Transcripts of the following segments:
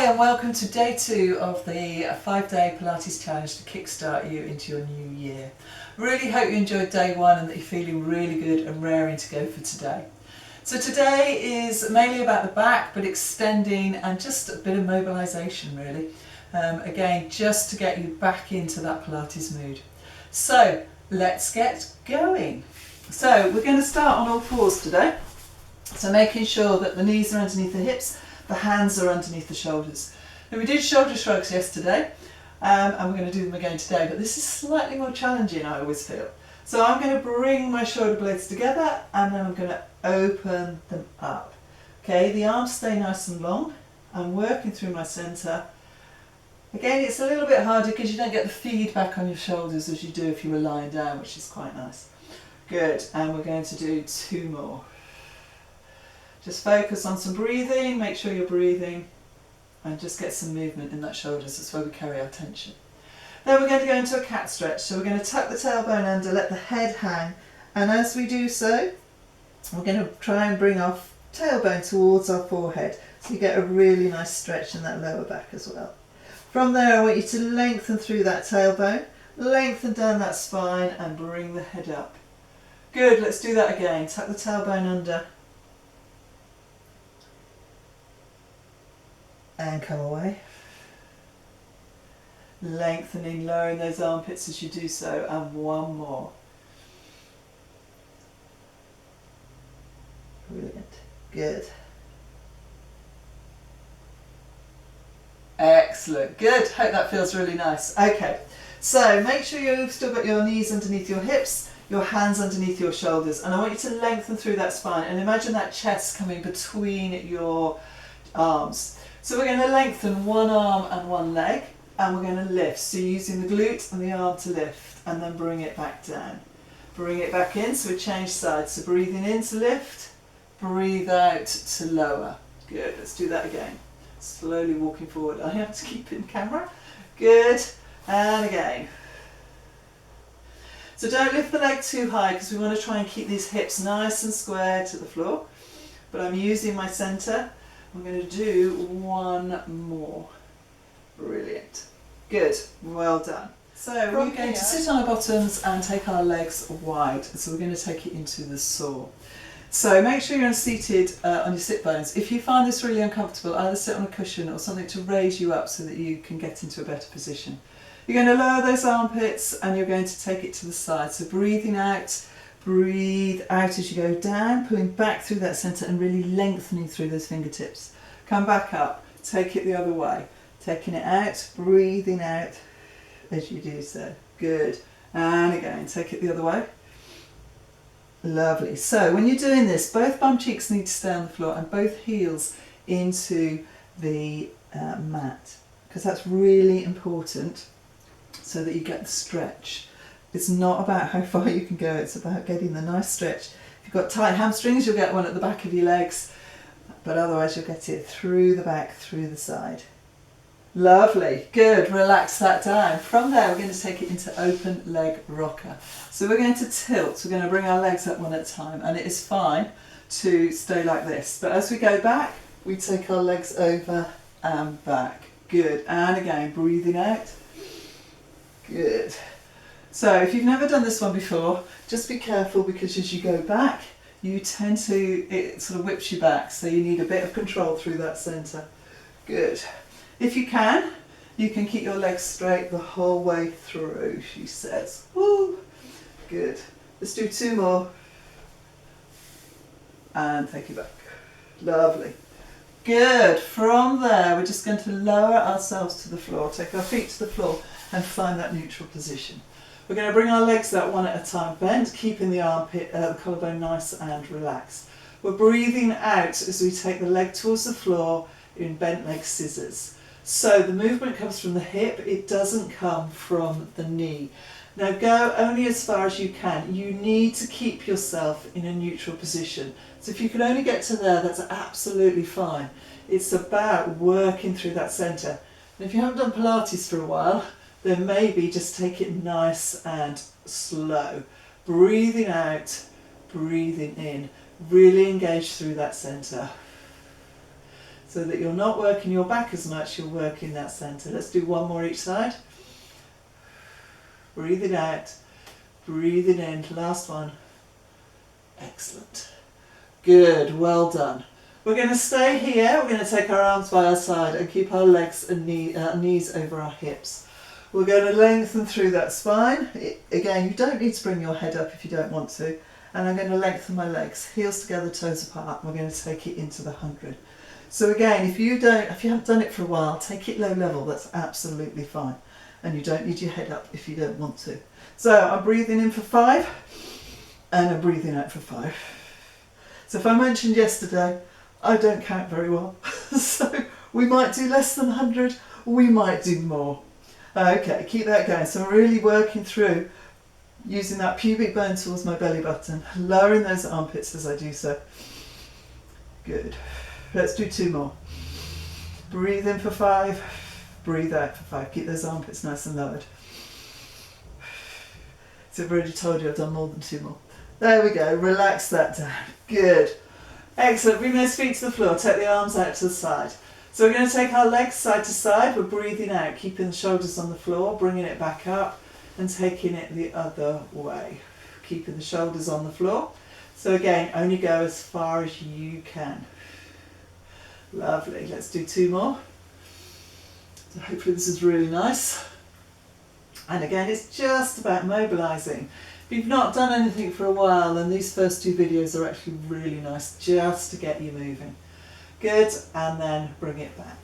Hi and welcome to day 2 of the 5-day Pilates challenge to kickstart you into your new year. Really hope you enjoyed day 1 and that you're feeling really good and raring to go for today. So today is mainly about the back, but extending and just a bit of mobilisation really. Again, just to get you back into that Pilates mood. So let's get going. So we're going to start on all fours today. So making sure that the knees are underneath the hips, the hands are underneath the shoulders. Now we did shoulder shrugs yesterday and we're going to do them again today, but this is slightly more challenging, I always feel. So I'm going to bring my shoulder blades together and then I'm going to open them up. Okay, the arms stay nice and long. I'm working through my centre. Again, it's a little bit harder because you don't get the feedback on your shoulders as you do if you were lying down, which is quite nice. Good, and we're going to do 2 more. Just focus on some breathing, make sure you're breathing and just get some movement in that shoulders. That's where we carry our tension. Then we're going to go into a cat stretch. So we're going to tuck the tailbone under, let the head hang, and as we do so, we're going to try and bring our tailbone towards our forehead so you get a really nice stretch in that lower back as well. From there I want you to lengthen through that tailbone, lengthen down that spine and bring the head up. Good, let's do that again. Tuck the tailbone under and come away. Lengthening, lowering those armpits as you do so, and 1 more. Brilliant, good. Excellent, good, hope that feels really nice. Okay, so make sure you've still got your knees underneath your hips, your hands underneath your shoulders, and I want you to lengthen through that spine and imagine that chest coming between your arms. So we're going to lengthen one arm and one leg and we're going to lift. So using the glute and the arm to lift and then bring it back down. Bring it back in, so we change sides. So breathing in to lift, breathe out to lower. Good, let's do that again. Slowly walking forward. I have to keep in camera. Good, and again. So don't lift the leg too high because we want to try and keep these hips nice and square to the floor. But I'm using my centre. I'm going to do 1 more. Brilliant. Good. Well done. So we're going to sit on our bottoms and take our legs wide. So we're going to take it into the saw. So make sure you're seated on your sit bones. If you find this really uncomfortable, either sit on a cushion or something to raise you up so that you can get into a better position. You're going to lower those armpits and you're going to take it to the side. So breathing out. Breathe out as you go down, pulling back through that centre and really lengthening through those fingertips. Come back up, take it the other way. Taking it out, breathing out as you do so. Good. And again, take it the other way. Lovely. So when you're doing this, both bum cheeks need to stay on the floor and both heels into the mat, because that's really important so that you get the stretch. It's not about how far you can go, it's about getting the nice stretch. If you've got tight hamstrings, you'll get one at the back of your legs, but otherwise you'll get it through the back, through the side. Lovely, good, relax that down. From there we're going to take it into open leg rocker. So we're going to tilt, we're going to bring our legs up one at a time, and it is fine to stay like this. But as we go back, we take our legs over and back. Good, and again, breathing out. Good. So if you've never done this one before, just be careful because as you go back, you tend to, it sort of whips you back, so you need a bit of control through that centre. Good. If you can keep your legs straight the whole way through, she says. Woo! Good. Let's do 2 more. And take it back. Lovely. Good. From there, we're just going to lower ourselves to the floor, take our feet to the floor and find that neutral position. We're going to bring our legs out one at a time, bend, keeping the armpit, the collarbone nice and relaxed. We're breathing out as we take the leg towards the floor in bent leg scissors. So the movement comes from the hip, it doesn't come from the knee. Now go only as far as you can. You need to keep yourself in a neutral position. So if you can only get to there, that's absolutely fine. It's about working through that centre. And if you haven't done Pilates for a while, then maybe just take it nice and slow. Breathing out, breathing in. Really engage through that centre. so that you're not working your back as much, you're working that centre. Let's do one more each side. Breathe it out, breathe it in, last one. Excellent. Good, well done. We're going to stay here, we're going to take our arms by our side and keep our legs and knees over our hips. We're going to lengthen through that spine. Again, you don't need to bring your head up if you don't want to. And I'm going to lengthen my legs, heels together, toes apart. We're going to take it into the 100. So again, if you haven't done it for a while, take it low level, that's absolutely fine. And you don't need your head up if you don't want to. So I'm breathing in for 5 and I'm breathing out for 5. So if I mentioned yesterday, I don't count very well. So we might do less than 100, we might do more. Okay, keep that going. So I'm really working through using that pubic bone towards my belly button, lowering those armpits as I do so. Good. Let's do 2 more. Breathe in for 5, breathe out for 5. Keep those armpits nice and lowered. So I've already told you I've done more than 2 more. There we go, relax that down. Good. Excellent, bring those feet to the floor, take the arms out to the side. So we're going to take our legs side to side, we're breathing out, keeping the shoulders on the floor, bringing it back up and taking it the other way. Keeping the shoulders on the floor. So again, only go as far as you can. Lovely, let's do 2 more. So hopefully this is really nice. And again, it's just about mobilising. If you've not done anything for a while, then these first 2 videos are actually really nice just to get you moving. Good, and then bring it back.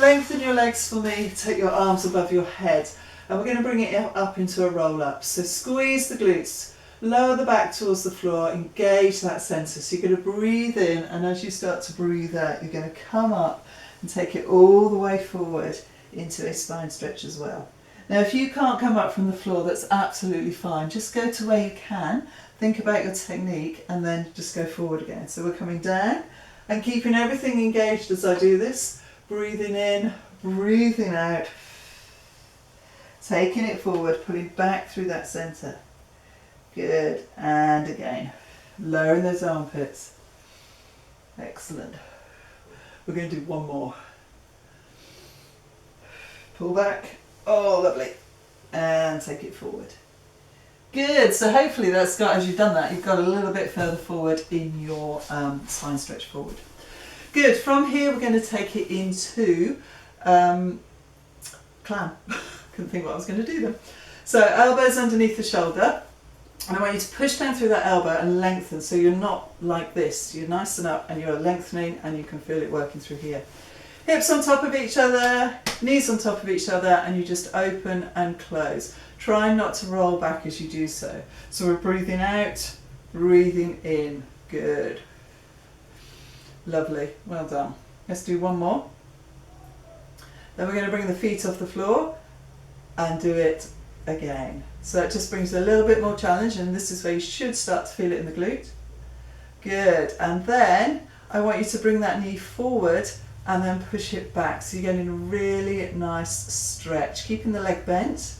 Lengthen your legs for me, take your arms above your head, and we're going to bring it up into a roll up. So squeeze the glutes, lower the back towards the floor, engage that centre. So you're going to breathe in, and as you start to breathe out, you're going to come up and take it all the way forward into a spine stretch as well. Now if you can't come up from the floor, that's absolutely fine. Just go to where you can, think about your technique, and then just go forward again. So we're coming down and keeping everything engaged as I do this. Breathing in, breathing out, taking it forward, pulling back through that centre. Good, and again, lowering those armpits. Excellent. We're going to do 1 more. Pull back. Oh, lovely. And take it forward. Good, so hopefully that's got, as you've done that, you've got a little bit further forward in your spine stretch forward. Good, from here we're going to take it into clown. Couldn't think what I was going to do then. So elbows underneath the shoulder, and I want you to push down through that elbow and lengthen, so you're not like this. You're nice and up and you're lengthening, and you can feel it working through here. Hips on top of each other, knees on top of each other, and you just open and close. Try not to roll back as you do so. So we're breathing out, breathing in. Good. Lovely, well done. Let's do 1 more. Then we're going to bring the feet off the floor and do it again. So it just brings a little bit more challenge, and this is where you should start to feel it in the glute. Good, and then I want you to bring that knee forward and then push it back. So you're getting a really nice stretch, keeping the leg bent.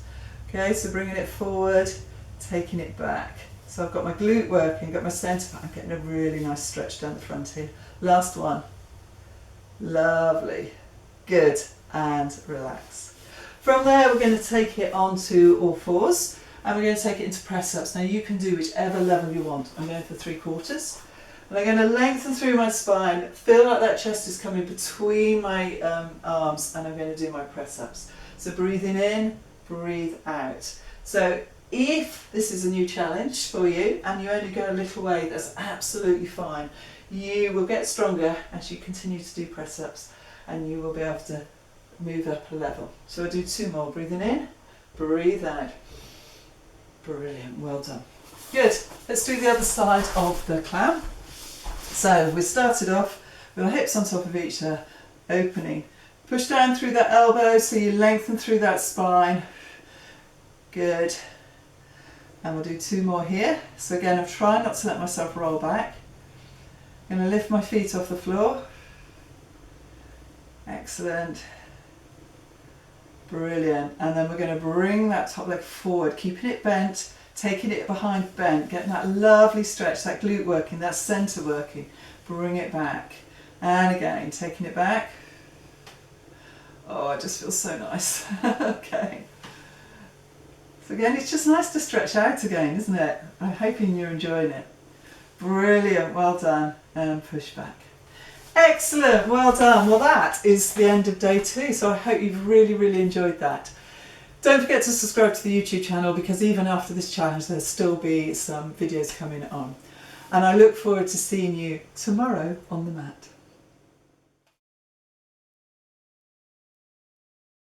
Okay, so bringing it forward, taking it back. So I've got my glute working, got my centre back, I'm getting a really nice stretch down the front here. Last one. Lovely. Good, and relax. From there we're going to take it onto all fours, and we're going to take it into press ups. Now you can do whichever level you want. I'm going for 3/4. And I'm going to lengthen through my spine, feel like that chest is coming between my arms, and I'm going to do my press ups. So breathing in, breathe out. So if this is a new challenge for you and you only go a little way, that's absolutely fine. You will get stronger as you continue to do press ups, and you will be able to move up a level. So I'll do 2 more. Breathing in, breathe out. Brilliant, well done. Good, let's do the other side of the clown. So we started off with our hips on top of each other, opening. Push down through that elbow so you lengthen through that spine. Good. And we'll do 2 more here. So again, I'm trying not to let myself roll back. I'm going to lift my feet off the floor. Excellent. Brilliant. And then we're going to bring that top leg forward, keeping it bent, taking it behind bent, getting that lovely stretch, that glute working, that centre working. Bring it back. And again, taking it back. Oh, it just feels so nice. Okay. So again, it's just nice to stretch out again, isn't it? I'm hoping you're enjoying it. Brilliant, well done. And push back. Excellent, well done. Well, that is the end of day 2, so I hope you've really, really enjoyed that. Don't forget to subscribe to the YouTube channel, because even after this challenge there'll still be some videos coming on. And I look forward to seeing you tomorrow on the mat.